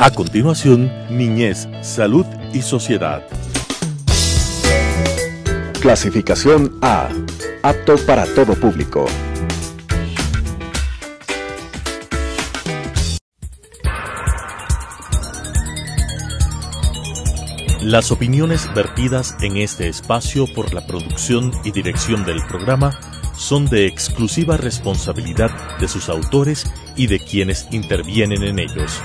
A continuación, Niñez, Salud y Sociedad. Clasificación A. Apto para todo público. Las opiniones vertidas en este espacio por la producción y dirección del programa son de exclusiva responsabilidad de sus autores y de quienes intervienen en ellos.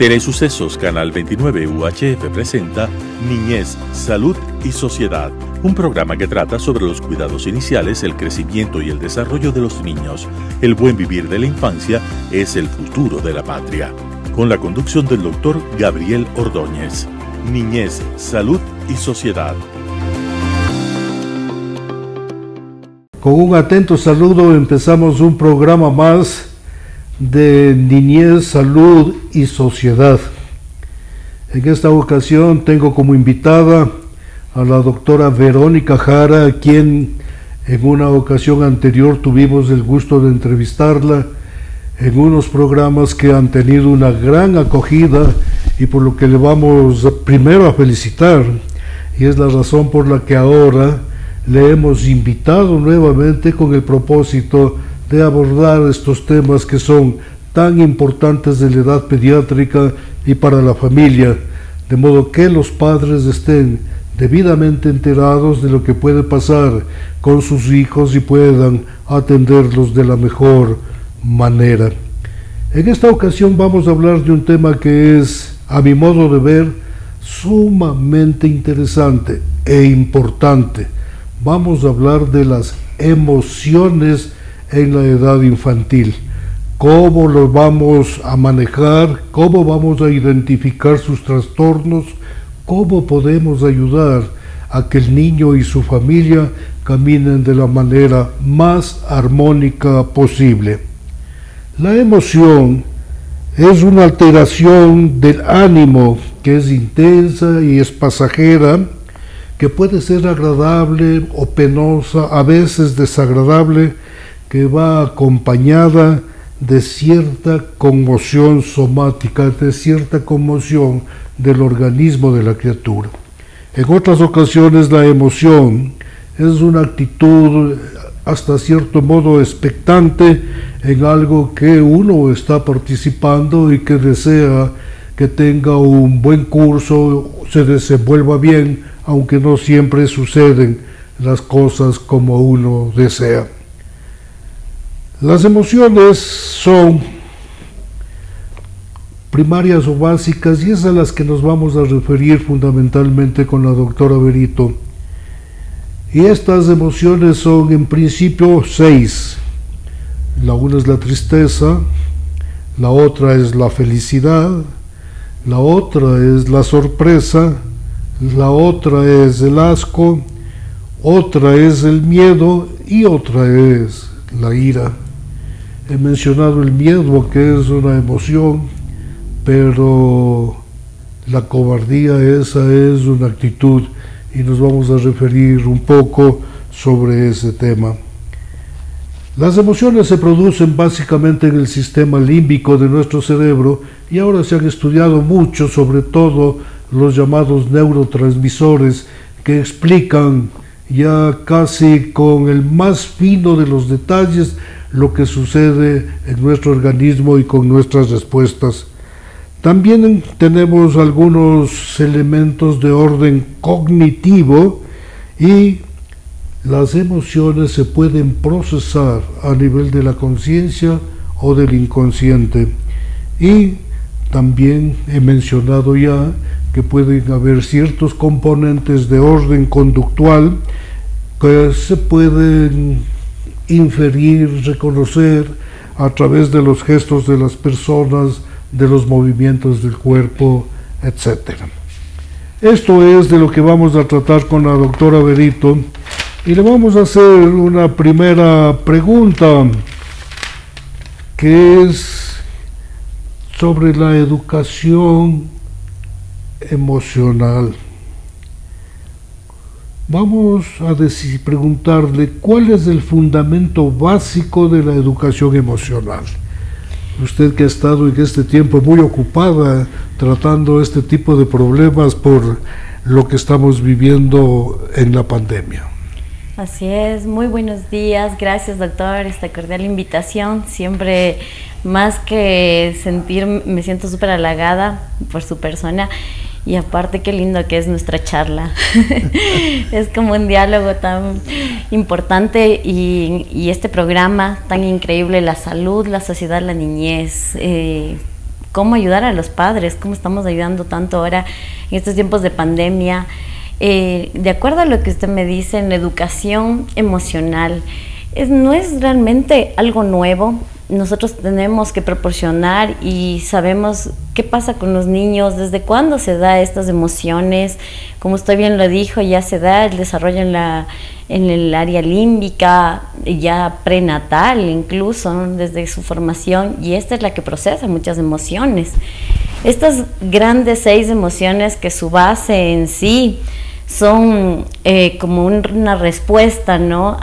Telesucesos Canal 29 UHF presenta Niñez, Salud y Sociedad, un programa que trata sobre los cuidados iniciales, el crecimiento y el desarrollo de los niños. El buen vivir de la infancia es el futuro de la patria. Con la conducción del doctor Gabriel Ordóñez. Niñez, Salud y Sociedad. Con un atento saludo empezamos un programa más de Niñez, Salud y Sociedad. En esta ocasión tengo como invitada a la doctora Verónica Jara, a quien en una ocasión anterior tuvimos el gusto de entrevistarla en unos programas que han tenido una gran acogida y por lo que le vamos primero a felicitar, y es la razón por la que ahora le hemos invitado nuevamente con el propósito de abordar estos temas que son tan importantes de la edad pediátrica y para la familia, de modo que los padres estén debidamente enterados de lo que puede pasar con sus hijos y puedan atenderlos de la mejor manera. En esta ocasión vamos a hablar de un tema que es, a mi modo de ver, sumamente interesante e importante. Vamos a hablar de las emociones en la edad infantil, cómo los vamos a manejar, cómo vamos a identificar sus trastornos, cómo podemos ayudar a que el niño y su familia caminen de la manera más armónica posible. La emoción es una alteración del ánimo que es intensa y es pasajera, que puede ser agradable o penosa, a veces desagradable, que va acompañada de cierta conmoción somática, de cierta conmoción del organismo de la criatura. En otras ocasiones la emoción es una actitud hasta cierto modo expectante en algo que uno está participando y que desea que tenga un buen curso, se desenvuelva bien, aunque no siempre suceden las cosas como uno desea. Las emociones son primarias o básicas y es a las que nos vamos a referir fundamentalmente con la doctora Berito. Y estas emociones son en principio 6. La una es la tristeza, la otra es la felicidad, la otra es la sorpresa, la otra es el asco, otra es el miedo y otra es la ira. He mencionado el miedo, que es una emoción, pero la cobardía, esa es una actitud, y nos vamos a referir un poco sobre ese tema. Las emociones se producen básicamente en el sistema límbico de nuestro cerebro y ahora se han estudiado mucho, sobre todo los llamados neurotransmisores, que explican ya casi con el más fino de los detalles lo que sucede en nuestro organismo y con nuestras respuestas. También tenemos algunos elementos de orden cognitivo y las emociones se pueden procesar a nivel de la conciencia o del inconsciente. Y también he mencionado ya que pueden haber ciertos componentes de orden conductual que se pueden inferir, reconocer a través de los gestos de las personas, de los movimientos del cuerpo, etc. Esto es de lo que vamos a tratar con la doctora Berito y le vamos a hacer una primera pregunta que es sobre la educación emocional. Vamos a preguntarle cuál es el fundamento básico de la educación emocional. Usted que ha estado en este tiempo muy ocupada tratando este tipo de problemas por lo que estamos viviendo en la pandemia. Así es, muy buenos días, gracias doctor, esta cordial invitación, siempre más que me siento súper halagada por su persona. Y aparte qué lindo que es nuestra charla, es como un diálogo tan importante y este programa tan increíble, la salud, la sociedad, la niñez, cómo ayudar a los padres, cómo estamos ayudando tanto ahora en estos tiempos de pandemia. De acuerdo a lo que usted me dice, en la educación emocional, no es realmente algo nuevo. Nosotros tenemos que proporcionar y sabemos qué pasa con los niños, desde cuándo se da estas emociones. Como usted bien lo dijo, ya se da el desarrollo en el área límbica, ya prenatal incluso, ¿no? Desde su formación, y esta es la que procesa muchas emociones. Estas grandes 6 emociones que su base en sí son como una respuesta, ¿no?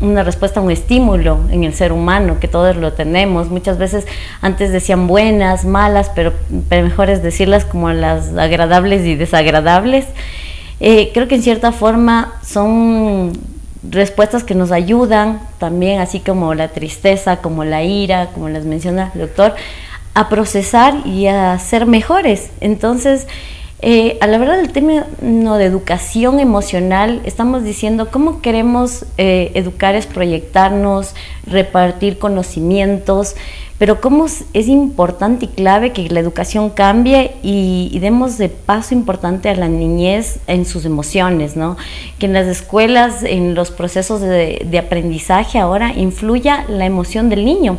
Una respuesta a un estímulo en el ser humano, que todos lo tenemos. Muchas veces antes decían buenas, malas, pero mejor es decirlas como las agradables y desagradables. Creo que en cierta forma son respuestas que nos ayudan también, así como la tristeza, como la ira, como las menciona el doctor, a procesar y a ser mejores. Entonces, a la verdad, el término de educación emocional, estamos diciendo cómo queremos educar, es proyectarnos, repartir conocimientos, pero cómo es importante y clave que la educación cambie y demos de paso importante a la niñez en sus emociones, ¿no? Que en las escuelas, en los procesos de aprendizaje ahora, influya la emoción del niño.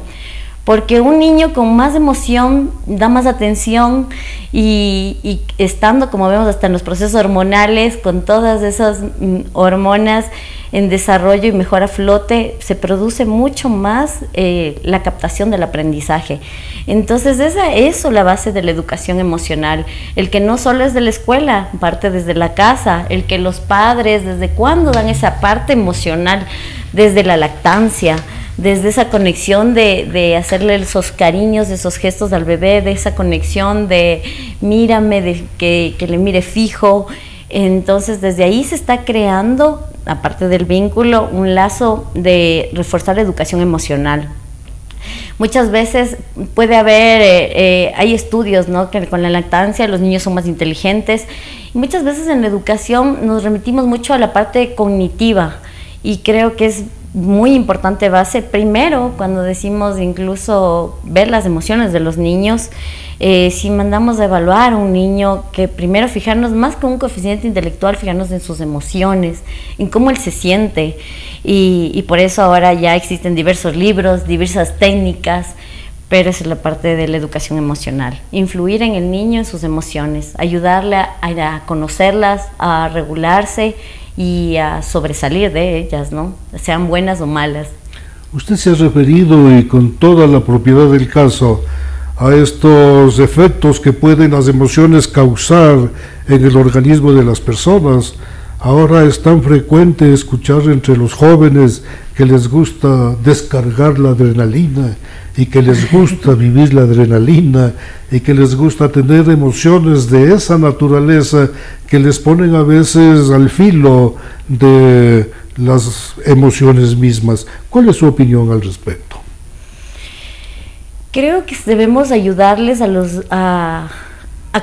Porque un niño con más emoción da más atención y estando, como vemos, hasta en los procesos hormonales, con todas esas hormonas en desarrollo y mejor a flote, se produce mucho más la captación del aprendizaje. Entonces eso la base de la educación emocional, el que no solo es de la escuela, parte desde la casa, el que los padres, desde cuándo dan esa parte emocional, desde la lactancia, desde esa conexión de hacerle esos cariños, esos gestos al bebé, de esa conexión de mírame, de que le mire fijo. Entonces desde ahí se está creando, aparte del vínculo, un lazo de reforzar la educación emocional. Muchas veces puede haber, hay estudios, ¿no?, que con la lactancia los niños son más inteligentes, y muchas veces en la educación nos remitimos mucho a la parte cognitiva, y creo que es muy importante base, primero cuando decimos incluso ver las emociones de los niños. Si mandamos a evaluar a un niño, que primero fijarnos más que un coeficiente intelectual, fijarnos en sus emociones, en cómo él se siente, y por eso ahora ya existen diversos libros, diversas técnicas, pero esa es la parte de la educación emocional, influir en el niño, en sus emociones, ayudarle a conocerlas, a regularse y a sobresalir de ellas, ¿no?, sean buenas o malas. Usted se ha referido, y con toda la propiedad del caso, a estos efectos que pueden las emociones causar en el organismo de las personas. Ahora es tan frecuente escuchar entre los jóvenes que les gusta descargar la adrenalina, y que les gusta vivir la adrenalina, y que les gusta tener emociones de esa naturaleza que les ponen a veces al filo de las emociones mismas. ¿Cuál es su opinión al respecto? Creo que debemos ayudarles a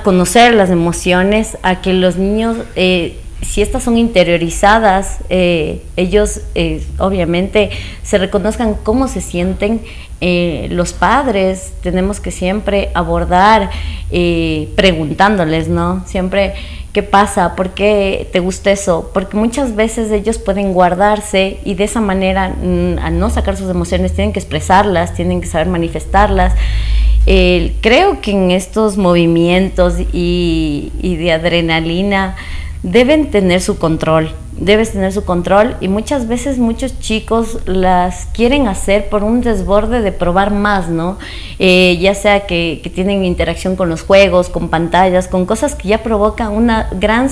conocer las emociones, a que los niños, si estas son interiorizadas, ellos obviamente se reconozcan cómo se sienten. Los padres tenemos que siempre abordar preguntándoles, ¿no? Siempre, ¿qué pasa? ¿Por qué te gusta eso? Porque muchas veces ellos pueden guardarse, y de esa manera, al no sacar sus emociones, tienen que expresarlas, tienen que saber manifestarlas. Creo que en estos movimientos y de adrenalina deben tener su control, debes tener su control, y muchas veces muchos chicos las quieren hacer por un desborde de probar más, ¿no? Ya sea que tienen interacción con los juegos, con pantallas, con cosas que ya provocan una gran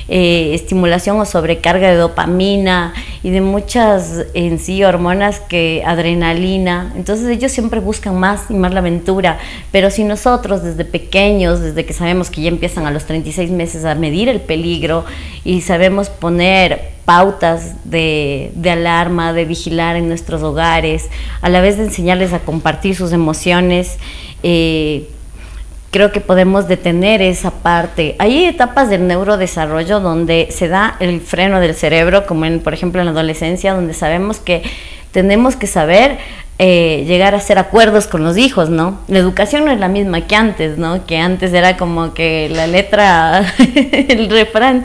estimulación o sobrecarga de dopamina y de muchas en sí hormonas, que adrenalina. Entonces ellos siempre buscan más y más la aventura, pero si nosotros desde pequeños, desde que sabemos que ya empiezan a los 36 meses a medir el peligro y sabemos poner pautas de alarma, de vigilar en nuestros hogares, a la vez de enseñarles a compartir sus emociones, creo que podemos detener esa parte. Hay etapas del neurodesarrollo donde se da el freno del cerebro, como por ejemplo en la adolescencia, donde sabemos que tenemos que saber llegar a hacer acuerdos con los hijos, ¿no? La educación no es la misma que antes, ¿no? Que antes era como que la letra, el refrán,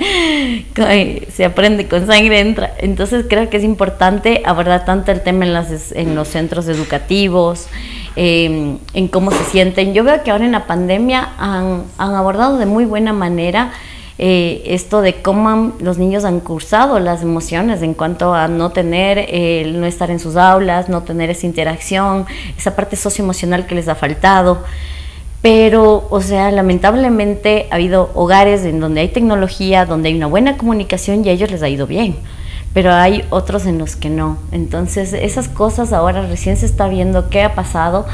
se aprende con sangre, entra. Entonces creo que es importante abordar tanto el tema en los centros educativos, en cómo se sienten. Yo veo que ahora en la pandemia han abordado de muy buena manera esto de cómo los niños han cursado las emociones en cuanto a no tener, no estar en sus aulas, no tener esa interacción, esa parte socioemocional que les ha faltado. Pero, o sea, lamentablemente ha habido hogares en donde hay tecnología, donde hay una buena comunicación y a ellos les ha ido bien, pero hay otros en los que no. Entonces esas cosas ahora recién se está viendo qué ha pasado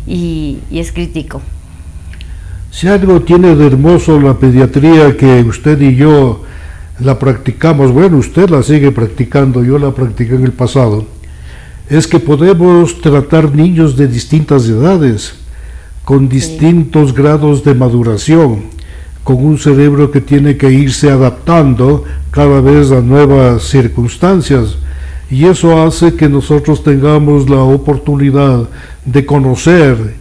y es crítico. Si algo tiene de hermoso la pediatría, que usted y yo la practicamos, bueno, usted la sigue practicando, yo la practiqué en el pasado, es que podemos tratar niños de distintas edades, con distintos grados de maduración, con un cerebro que tiene que irse adaptando cada vez a nuevas circunstancias, y eso hace que nosotros tengamos la oportunidad de conocer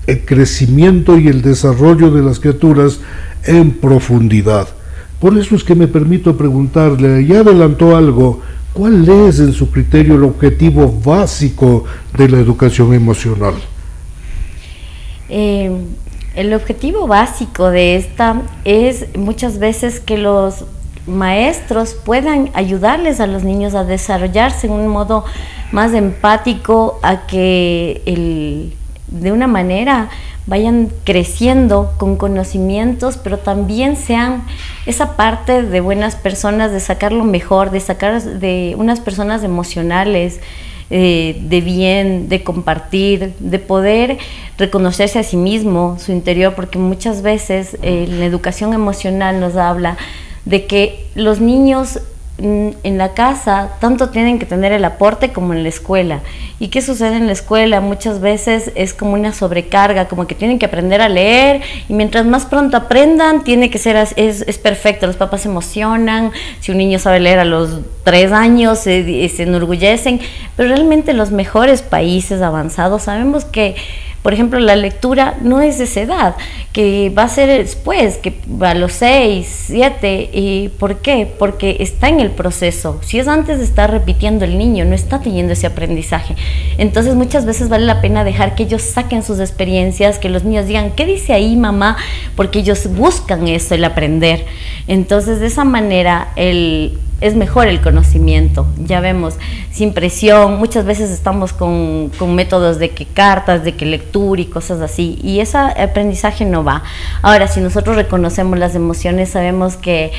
el crecimiento y el desarrollo de las criaturas en profundidad. Por eso es que me permito preguntarle, ya adelantó algo, ¿cuál es en su criterio el objetivo básico de la educación emocional? El objetivo básico de esta es muchas veces que los maestros puedan ayudarles a los niños a desarrollarse en un modo más empático, a que de una manera vayan creciendo con conocimientos, pero también sean esa parte de buenas personas, de sacar lo mejor, de sacar de unas personas emocionales, de bien, de compartir, de poder reconocerse a sí mismo, su interior, porque muchas veces la educación emocional nos habla de que los niños en la casa tanto tienen que tener el aporte como en la escuela. ¿Y qué sucede en la escuela? Muchas veces es como una sobrecarga, como que tienen que aprender a leer, y mientras más pronto aprendan, tiene que ser, es perfecto. Los papás se emocionan, si un niño sabe leer a los 3 años, se enorgullecen, pero realmente los mejores países avanzados sabemos que, por ejemplo, la lectura no es de esa edad, que va a ser después, que a los 6, 7, ¿y por qué? Porque está en el proceso. Si es antes de estar repitiendo, el niño no está teniendo ese aprendizaje. Entonces muchas veces vale la pena dejar que ellos saquen sus experiencias, que los niños digan, ¿qué dice ahí, mamá? Porque ellos buscan eso, el aprender. Entonces de esa manera es mejor el conocimiento, ya vemos, sin presión. Muchas veces estamos con métodos de que cartas, de que lectura y cosas así, y ese aprendizaje no va. Ahora, si nosotros reconocemos las emociones, sabemos que,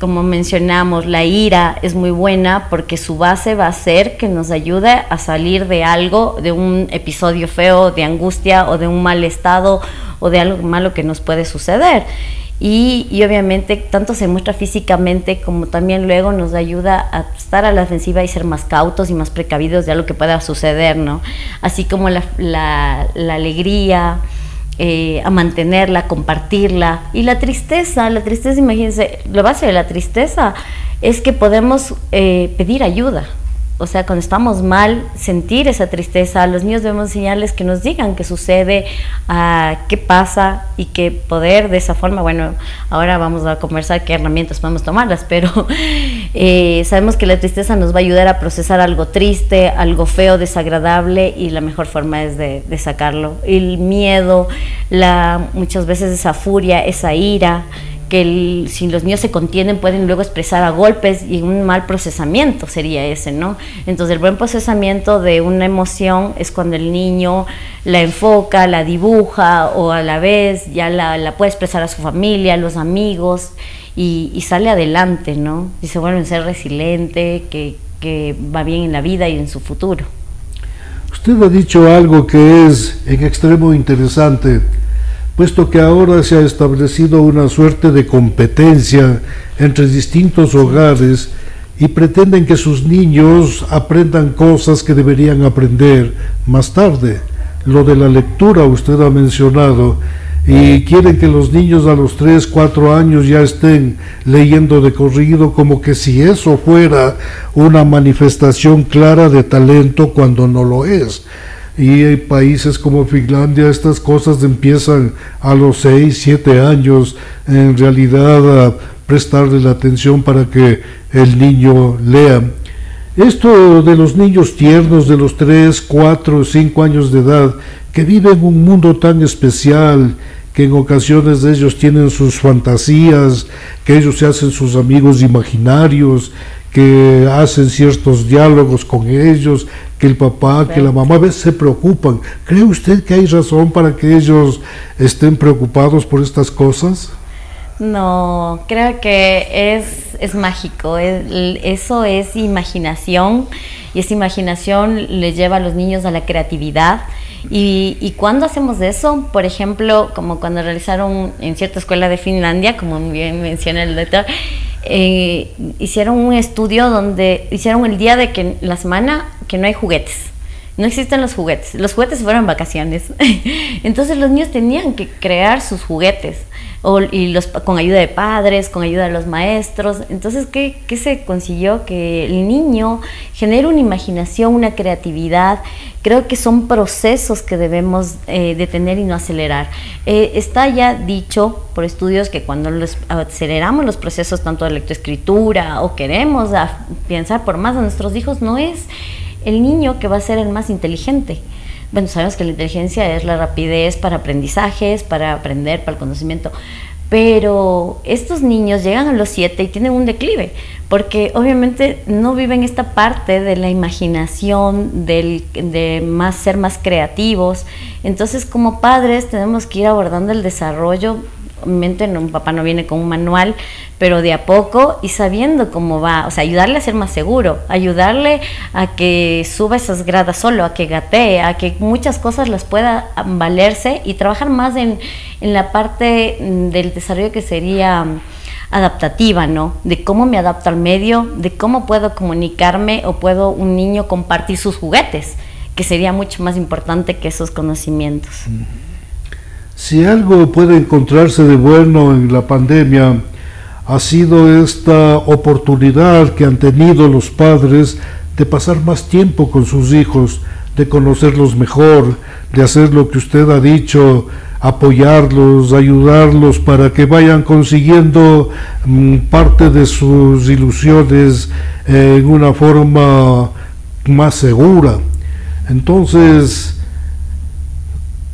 como mencionamos, la ira es muy buena, porque su base va a ser que nos ayude a salir de algo, de un episodio feo, de angustia o de un mal estado o de algo malo que nos puede suceder. Y obviamente tanto se muestra físicamente como también luego nos ayuda a estar a la defensiva y ser más cautos y más precavidos de algo que pueda suceder, ¿no? Así como la alegría, a mantenerla, compartirla. Y la tristeza, imagínense, la base de la tristeza es que podemos pedir ayuda. O sea, cuando estamos mal, sentir esa tristeza. A los niños debemos enseñarles que nos digan qué sucede, qué pasa, y que poder de esa forma, bueno, ahora vamos a conversar qué herramientas podemos tomarlas, pero sabemos que la tristeza nos va a ayudar a procesar algo triste, algo feo, desagradable, y la mejor forma es de sacarlo. El miedo, muchas veces esa furia, esa ira, que si los niños se contienen pueden luego expresar a golpes, y un mal procesamiento sería ese, ¿no? Entonces el buen procesamiento de una emoción es cuando el niño la enfoca, la dibuja, o a la vez ya la puede expresar a su familia, a los amigos, y sale adelante, ¿no? Y se vuelve a ser resiliente, que va bien en la vida y en su futuro. Usted ha dicho algo que es en extremo interesante, puesto que ahora se ha establecido una suerte de competencia entre distintos hogares y pretenden que sus niños aprendan cosas que deberían aprender más tarde. Lo de la lectura usted ha mencionado, y quieren que los niños a los 3, 4 años ya estén leyendo de corrido, como que si eso fuera una manifestación clara de talento, cuando no lo es. Y hay países como Finlandia, estas cosas empiezan a los 6, 7 años, en realidad, a prestarle la atención para que el niño lea. Esto de los niños tiernos de los 3, 4, 5 años de edad, que viven un mundo tan especial, que en ocasiones ellos tienen sus fantasías, que ellos se hacen sus amigos imaginarios, que hacen ciertos diálogos con ellos, que el papá, que la mamá a veces se preocupan. ¿Cree usted que hay razón para que ellos estén preocupados por estas cosas? No, creo que es mágico, eso es imaginación, y esa imaginación les lleva a los niños a la creatividad. Y cuando hacemos eso, por ejemplo, como cuando realizaron en cierta escuela de Finlandia, como bien menciona el doctor, hicieron un estudio donde hicieron el día de que la semana que no hay juguetes. No existen los juguetes se fueron en vacaciones. Entonces los niños tenían que crear sus juguetes, con ayuda de padres, con ayuda de los maestros. Entonces, ¿qué se consiguió? Que el niño genere una imaginación, una creatividad. Creo que son procesos que debemos detener y no acelerar. Está ya dicho por estudios que cuando aceleramos los procesos tanto de lectoescritura o queremos pensar por más a nuestros hijos, no es el niño que va a ser el más inteligente. Bueno, sabemos que la inteligencia es la rapidez para aprendizajes, para aprender, para el conocimiento, pero estos niños llegan a los 7 y tienen un declive, porque obviamente no viven esta parte de la imaginación, de ser más creativos. Entonces, como padres tenemos que ir abordando el desarrollo. Obviamente un papá no viene con un manual, pero de a poco y sabiendo cómo va, o sea, ayudarle a ser más seguro, ayudarle a que suba esas gradas solo, a que gatee, a que muchas cosas las pueda valerse, y trabajar más en la parte del desarrollo que sería adaptativa, ¿no? De cómo me adapto al medio, de cómo puedo comunicarme, o puedo un niño compartir sus juguetes, que sería mucho más importante que esos conocimientos. Si algo puede encontrarse de bueno en la pandemia, ha sido esta oportunidad que han tenido los padres de pasar más tiempo con sus hijos, de conocerlos mejor, de hacer lo que usted ha dicho, apoyarlos, ayudarlos para que vayan consiguiendo parte de sus ilusiones en una forma más segura. Entonces,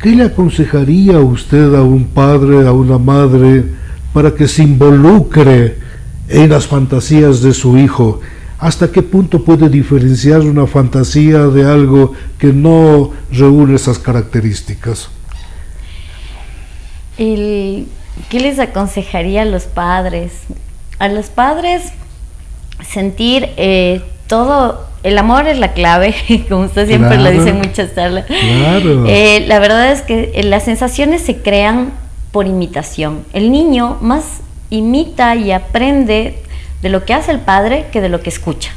¿qué le aconsejaría usted a un padre, a una madre, para que se involucre en las fantasías de su hijo? ¿Hasta qué punto puede diferenciar una fantasía de algo que no reúne esas características? ¿Qué les aconsejaría a los padres? A los padres sentir todo. El amor es la clave, como usted siempre lo dice en muchas charlas. Claro. La verdad es que las sensaciones se crean por imitación. El niño más imita y aprende de lo que hace el padre que de lo que escucha.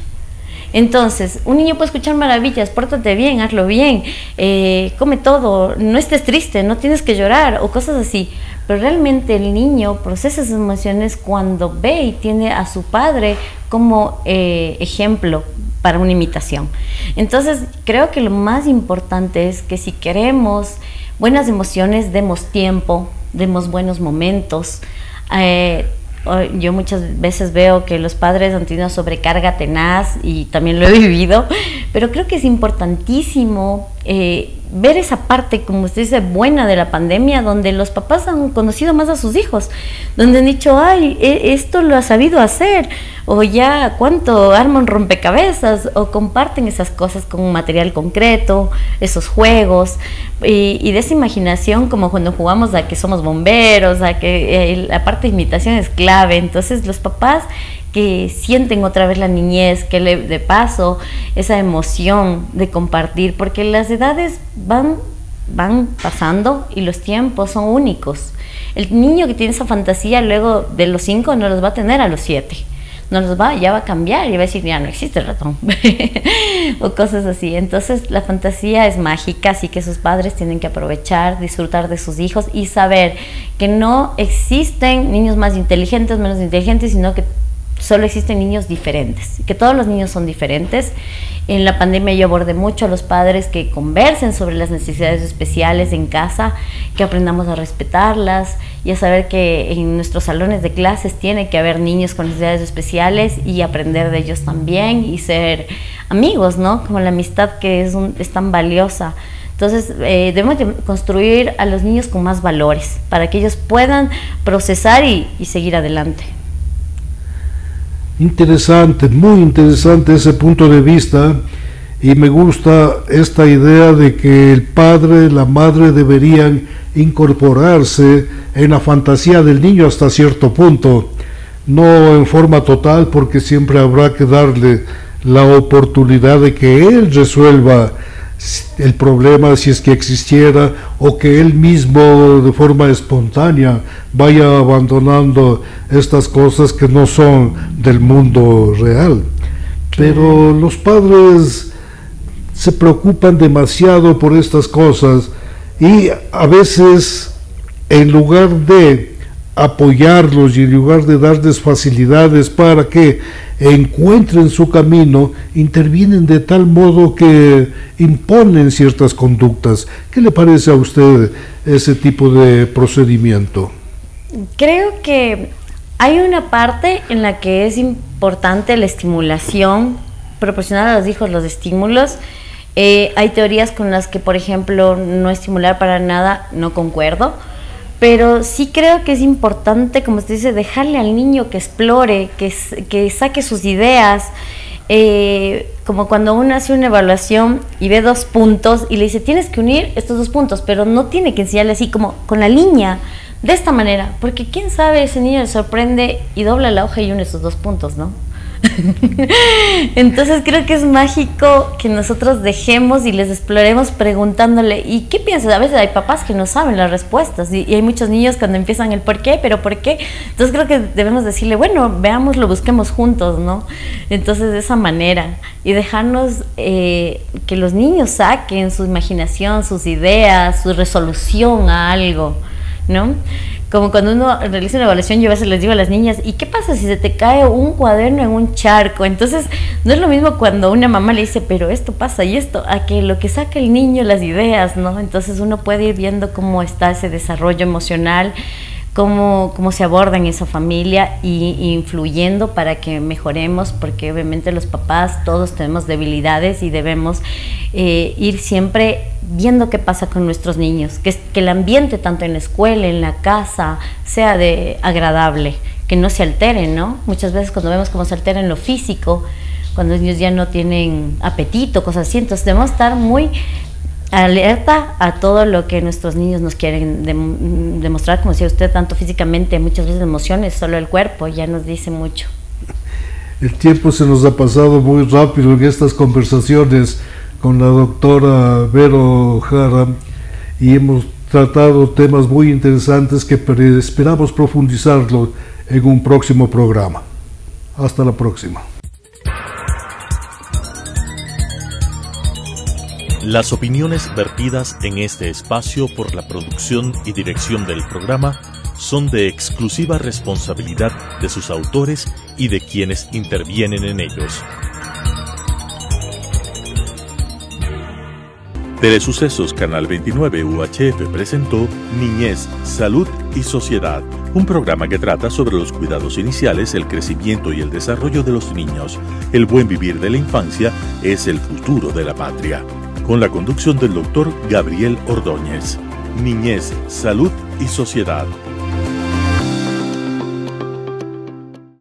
Entonces, un niño puede escuchar maravillas: pórtate bien, hazlo bien, come todo, no estés triste, no tienes que llorar, o cosas así. Pero realmente el niño procesa esas emociones cuando ve y tiene a su padre como ejemplo para una imitación. Entonces, creo que lo más importante es que si queremos buenas emociones, demos tiempo, demos buenos momentos. Yo muchas veces veo que los padres han tenido sobrecarga tenaz, y también lo he vivido, pero creo que es importantísimo ver esa parte, como usted dice, buena de la pandemia, donde los papás han conocido más a sus hijos, donde han dicho, ay, esto lo ha sabido hacer, o ya cuánto arman rompecabezas, o comparten esas cosas con un material concreto, esos juegos, y de esa imaginación, como cuando jugamos a que somos bomberos, a que la parte de imitación es clave. Entonces los papás que sienten otra vez la niñez, que de paso esa emoción de compartir, porque las edades van pasando y los tiempos son únicos. El niño que tiene esa fantasía luego de los 5 no los va a tener a los 7. Ya va a cambiar y va a decir, ya no existe el ratón o cosas así. Entonces la fantasía es mágica, así que sus padres tienen que aprovechar, disfrutar de sus hijos y saber que no existen niños más inteligentes, menos inteligentes, sino que solo existen niños diferentes, que todos los niños son diferentes. En la pandemia yo abordé mucho a los padres que conversen sobre las necesidades especiales en casa, que aprendamos a respetarlas y a saber que en nuestros salones de clases tiene que haber niños con necesidades especiales y aprender de ellos también y ser amigos, ¿no? Como la amistad que es tan valiosa. Entonces debemos de construir a los niños con más valores para que ellos puedan procesar y seguir adelante. Interesante, muy interesante ese punto de vista, y me gusta esta idea de que el padre, la madre deberían incorporarse en la fantasía del niño hasta cierto punto, no en forma total, porque siempre habrá que darle la oportunidad de que él resuelva el problema, si es que existiera, o que él mismo de forma espontánea vaya abandonando estas cosas que no son del mundo real. Pero los padres se preocupan demasiado por estas cosas y a veces, en lugar de apoyarlos y en lugar de darles facilidades para que encuentren su camino, intervienen de tal modo que imponen ciertas conductas. ¿Qué le parece a usted ese tipo de procedimiento? Creo que hay una parte en la que es importante la estimulación, proporcionar a los hijos los estímulos. Hay teorías con las que, por ejemplo, no estimular para nada, no concuerdo, pero sí creo que es importante, como usted dice, dejarle al niño que explore, que saque sus ideas, como cuando uno hace una evaluación y ve 2 puntos y le dice, tienes que unir estos 2 puntos, pero no tiene que enseñarle así como con la línea, de esta manera, porque quién sabe, ese niño le sorprende y dobla la hoja y une esos 2 puntos, ¿no? Entonces creo que es mágico que nosotros dejemos y les exploremos preguntándole, ¿y qué piensas? A veces hay papás que no saben las respuestas y hay muchos niños cuando empiezan el ¿por qué? ¿Pero por qué? Entonces creo que debemos decirle, bueno, veámoslo, busquemos juntos, ¿no? Entonces de esa manera y dejarnos que los niños saquen su imaginación, sus ideas, su resolución a algo, ¿no? Como cuando uno realiza una evaluación, yo a veces les digo a las niñas, ¿y qué pasa si se te cae un cuaderno en un charco? Entonces, no es lo mismo cuando una mamá le dice, pero esto pasa y esto, a que lo que saca el niño, las ideas, ¿no? Entonces uno puede ir viendo cómo está ese desarrollo emocional, cómo se aborda en esa familia y influyendo para que mejoremos, porque obviamente los papás todos tenemos debilidades y debemos ir siempre viendo qué pasa con nuestros niños, que el ambiente tanto en la escuela, en la casa, sea agradable, que no se alteren, ¿no? Muchas veces cuando vemos cómo se altera en lo físico, cuando los niños ya no tienen apetito, cosas así, entonces debemos estar muy alerta a todo lo que nuestros niños nos quieren demostrar, como decía usted, tanto físicamente, muchas veces emociones, solo el cuerpo ya nos dice mucho. El tiempo se nos ha pasado muy rápido en estas conversaciones con la doctora Vero Jara y hemos tratado temas muy interesantes que esperamos profundizarlo en un próximo programa. Hasta la próxima. Las opiniones vertidas en este espacio por la producción y dirección del programa son de exclusiva responsabilidad de sus autores y de quienes intervienen en ellos. Telesucesos Canal 29 UHF presentó Niñez, Salud y Sociedad, un programa que trata sobre los cuidados iniciales, el crecimiento y el desarrollo de los niños. El buen vivir de la infancia es el futuro de la patria. Con la conducción del doctor Gabriel Ordóñez. Niñez, Salud y Sociedad.